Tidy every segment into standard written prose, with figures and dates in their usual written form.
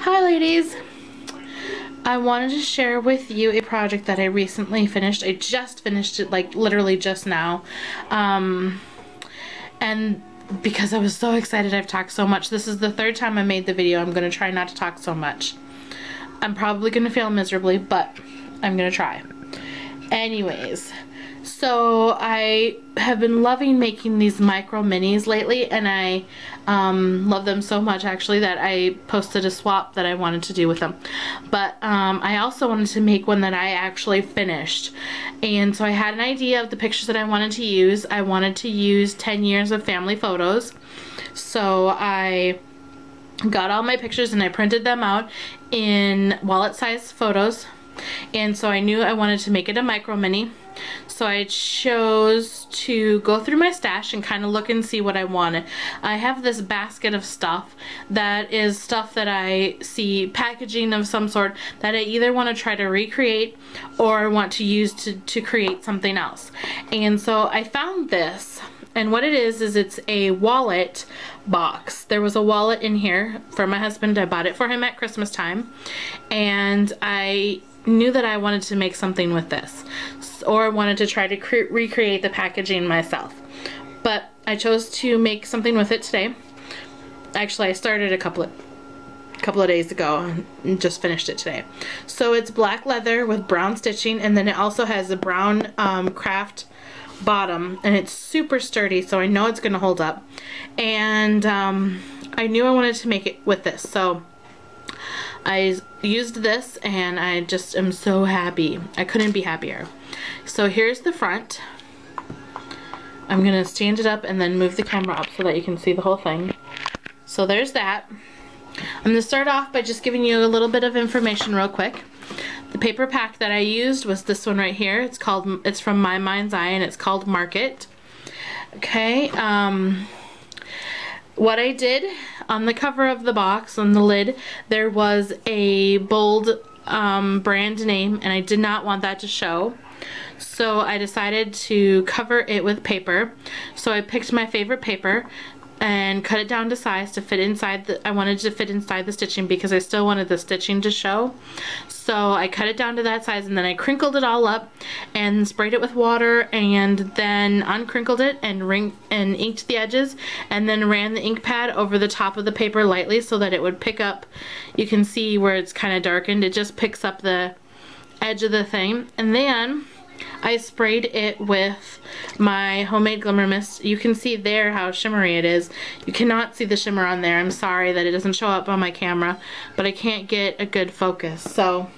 Hi ladies! I wanted to share with you a project that I recently finished. I just finished it, like literally just now. And because I was so excited, I've talked so much. This is the third time I made the video. I'm going to try not to talk so much. I'm probably going to fail miserably, but I'm going to try. Anyways, so I have been loving making these micro minis lately, and I love them so much actually that I posted a swap that I wanted to do with them. But I also wanted to make one that I actually finished, and so I had an idea of the pictures that I wanted to use. I wanted to use 10 years of family photos, so I got all my pictures and I printed them out in wallet size photos. And so I knew I wanted to make it a micro mini, so I chose to go through my stash and kind of look and see what I wanted. I have this basket of stuff that is stuff that I see packaging of some sort that I either want to try to recreate or want to use to create something else. And so I found this, and what it is it's a wallet box. There was a wallet in here for my husband. I bought it for him at Christmas time, and I knew that I wanted to make something with this, or wanted to try to recreate the packaging myself. But I chose to make something with it today. Actually, I started a couple of days ago and just finished it today. So it's black leather with brown stitching, and then it also has a brown craft bottom, and it's super sturdy, so I know it's gonna hold up. And I knew I wanted to make it with this, so I used this, and I just am so happy. I couldn't be happier. So here's the front. I'm gonna stand it up and then move the camera up so that you can see the whole thing. So there's that. I'm gonna start off by just giving you a little bit of information real quick. The paper pack that I used was this one right here. It's from My Mind's Eye, and it's called Market. Okay, what I did on the cover of the box, on the lid, there was a bold brand name, and I did not want that to show. So I decided to cover it with paper. So I picked my favorite paper and cut it down to size to fit inside I wanted to fit inside the stitching because I still wanted the stitching to show. So I cut it down to that size, and then I crinkled it all up and sprayed it with water, and then uncrinkled it and inked the edges, and then ran the ink pad over the top of the paper lightly so that it would pick up. You can see where it's kind of darkened, it just picks up the edge of the thing. And then I sprayed it with my homemade glimmer mist. You can see there how shimmery it is. You cannot see the shimmer on there. I'm sorry that it doesn't show up on my camera, but I can't get a good focus, so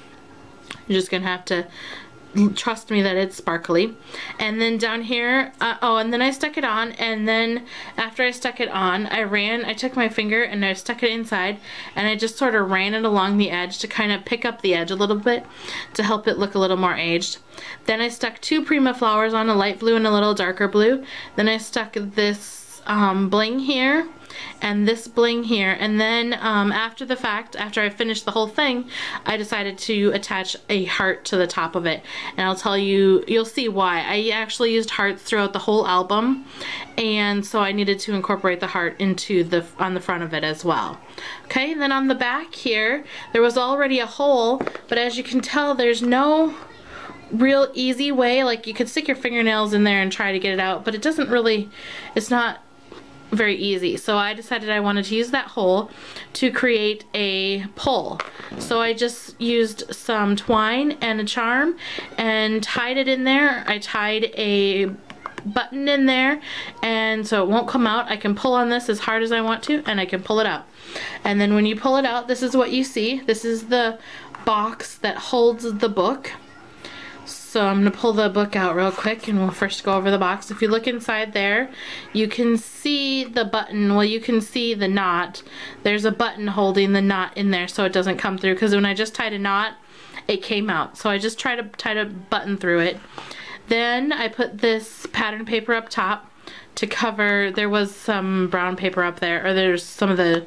you're just gonna have to trust me that it's sparkly. And then down here, oh, and then I stuck it on, and then after I stuck it on, I took my finger and I stuck it inside, and I just sort of ran it along the edge to kind of pick up the edge a little bit to help it look a little more aged. Then I stuck two Prima flowers on, a light blue and a little darker blue. Then I stuck this bling here and this bling here, and then after the fact, after I finished the whole thing, I decided to attach a heart to the top of it, and I'll tell you, you'll see why. I actually used hearts throughout the whole album, and so I needed to incorporate the heart into on the front of it as well. Okay, and then on the back here, there was already a hole, but as you can tell, there's no real easy way. Like, you could stick your fingernails in there and try to get it out, but it doesn't really, it's not very easy. So I decided I wanted to use that hole to create a pull. So I just used some twine and a charm and tied it in there. I tied a button in there, and so it won't come out. I can pull on this as hard as I want to, and I can pull it out. And then when you pull it out, this is what you see. This is the box that holds the book. So I'm going to pull the book out real quick, and we'll first go over the box. If you look inside there, you can see the button. Well, you can see the knot. There's a button holding the knot in there so it doesn't come through, because when I just tied a knot, it came out. So I just tied a button through it. Then I put this pattern paper up top to cover. There was some brown paper up there, or there's some of the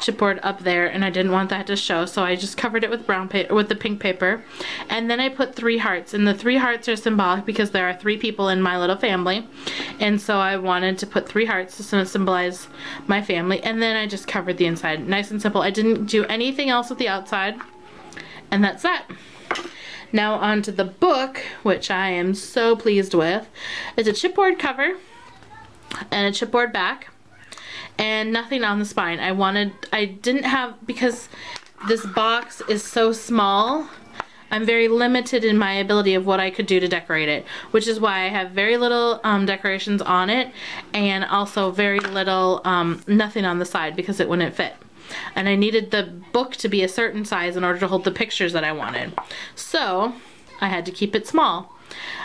chipboard up there, and I didn't want that to show, so I just covered it with brown paper, with the pink paper. And then I put 3 hearts, and the 3 hearts are symbolic because there are 3 people in my little family, and so I wanted to put 3 hearts to symbolize my family. And then I just covered the inside. Nice and simple. I didn't do anything else with the outside, and that's that. Now onto the book, which I am so pleased with. It's a chipboard cover and a chipboard back, and nothing on the spine. I didn't have, because this box is so small, I'm very limited in my ability of what I could do to decorate it, which is why I have very little decorations on it, and also very little, nothing on the side because it wouldn't fit. And I needed the book to be a certain size in order to hold the pictures that I wanted. So I had to keep it small.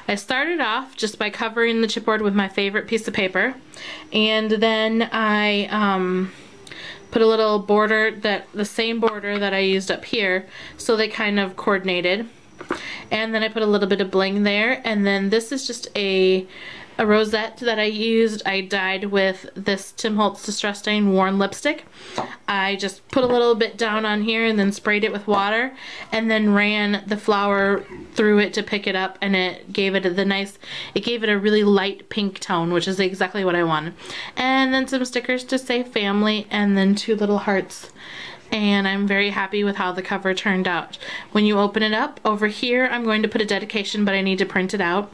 I started off just by covering the chipboard with my favorite piece of paper, and then I put a little border, the same border that I used up here, so they kind of coordinated. And then I put a little bit of bling there, and then this is just a rosette that I used. I dyed with this Tim Holtz Distress Stain Worn lipstick. I just put a little bit down on here and then sprayed it with water, and then ran the flower through it to pick it up, and it gave it a really light pink tone, which is exactly what I wanted. And then some stickers to say family, and then 2 little hearts. And I'm very happy with how the cover turned out. When you open it up, over here I'm going to put a dedication, but I need to print it out.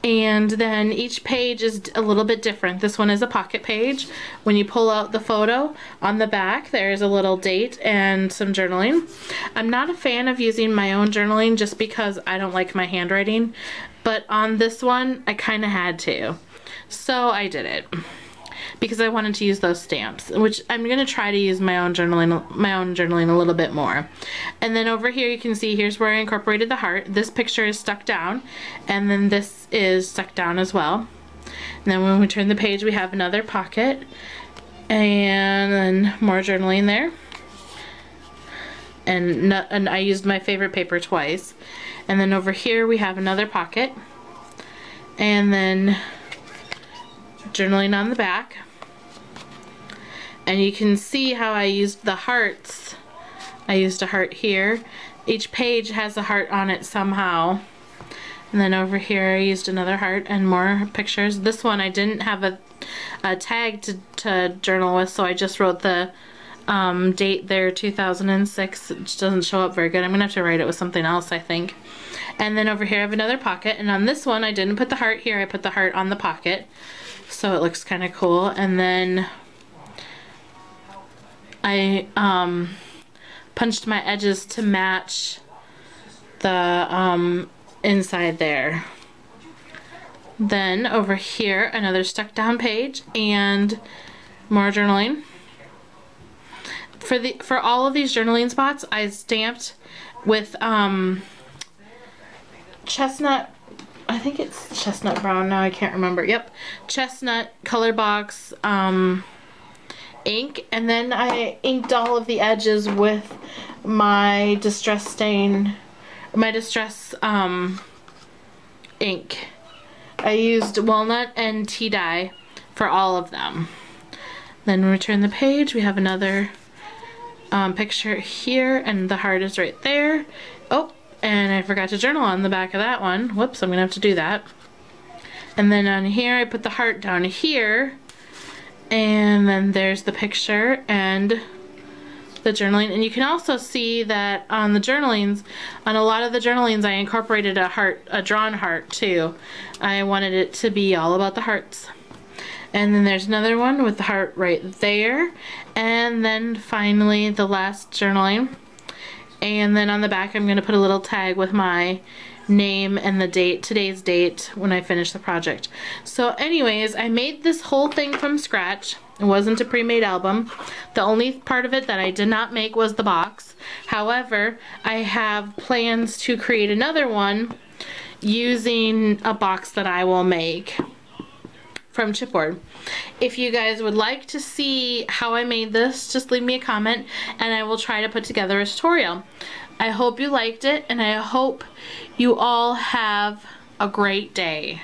And then each page is a little bit different. This one is a pocket page. When you pull out the photo, on the back there's a little date and some journaling. I'm not a fan of using my own journaling just because I don't like my handwriting, but on this one I kind of had to. So I did it because I wanted to use those stamps, which I'm going to try to use my own journaling a little bit more. And then over here you can see, here's where I incorporated the heart. This picture is stuck down, and then this is stuck down as well. And then when we turn the page, we have another pocket, and then more journaling there. And I used my favorite paper twice. And then over here we have another pocket, and then journaling on the back. And you can see how I used the hearts. I used a heart here. Each page has a heart on it somehow. And then over here I used another heart and more pictures. This one I didn't have a tag to journal with, so I just wrote the date there, 2006. It just doesn't show up very good. I'm gonna have to write it with something else, I think. And then over here I have another pocket, and on this one I didn't put the heart here, I put the heart on the pocket, so it looks kind of cool. And then I punched my edges to match the inside there. Then over here another stuck down page and more journaling. For all of these journaling spots I stamped with chestnut, I think it's chestnut brown now, I can't remember. Yep, chestnut color box ink, and then I inked all of the edges with my Distress Stain, my Distress ink. I used walnut and tea dye for all of them. Then when we turn the page, we have another picture here, and the heart is right there. Oh, and I forgot to journal on the back of that one. Whoops, I'm gonna have to do that. And then on here I put the heart down here, and then there's the picture and the journaling. And you can also see that on the journalings, on a lot of the journalings I incorporated a heart, a drawn heart too. I wanted it to be all about the hearts. And then there's another one with the heart right there. And then finally the last journaling. And then on the back I'm going to put a little tag with my name and the date, today's date, when I finish the project. So anyways, I made this whole thing from scratch. It wasn't a pre-made album. The only part of it that I did not make was the box. However, I have plans to create another one using a box that I will make from chipboard. If you guys would like to see how I made this, just leave me a comment and I will try to put together a tutorial. I hope you liked it, and I hope you all have a great day.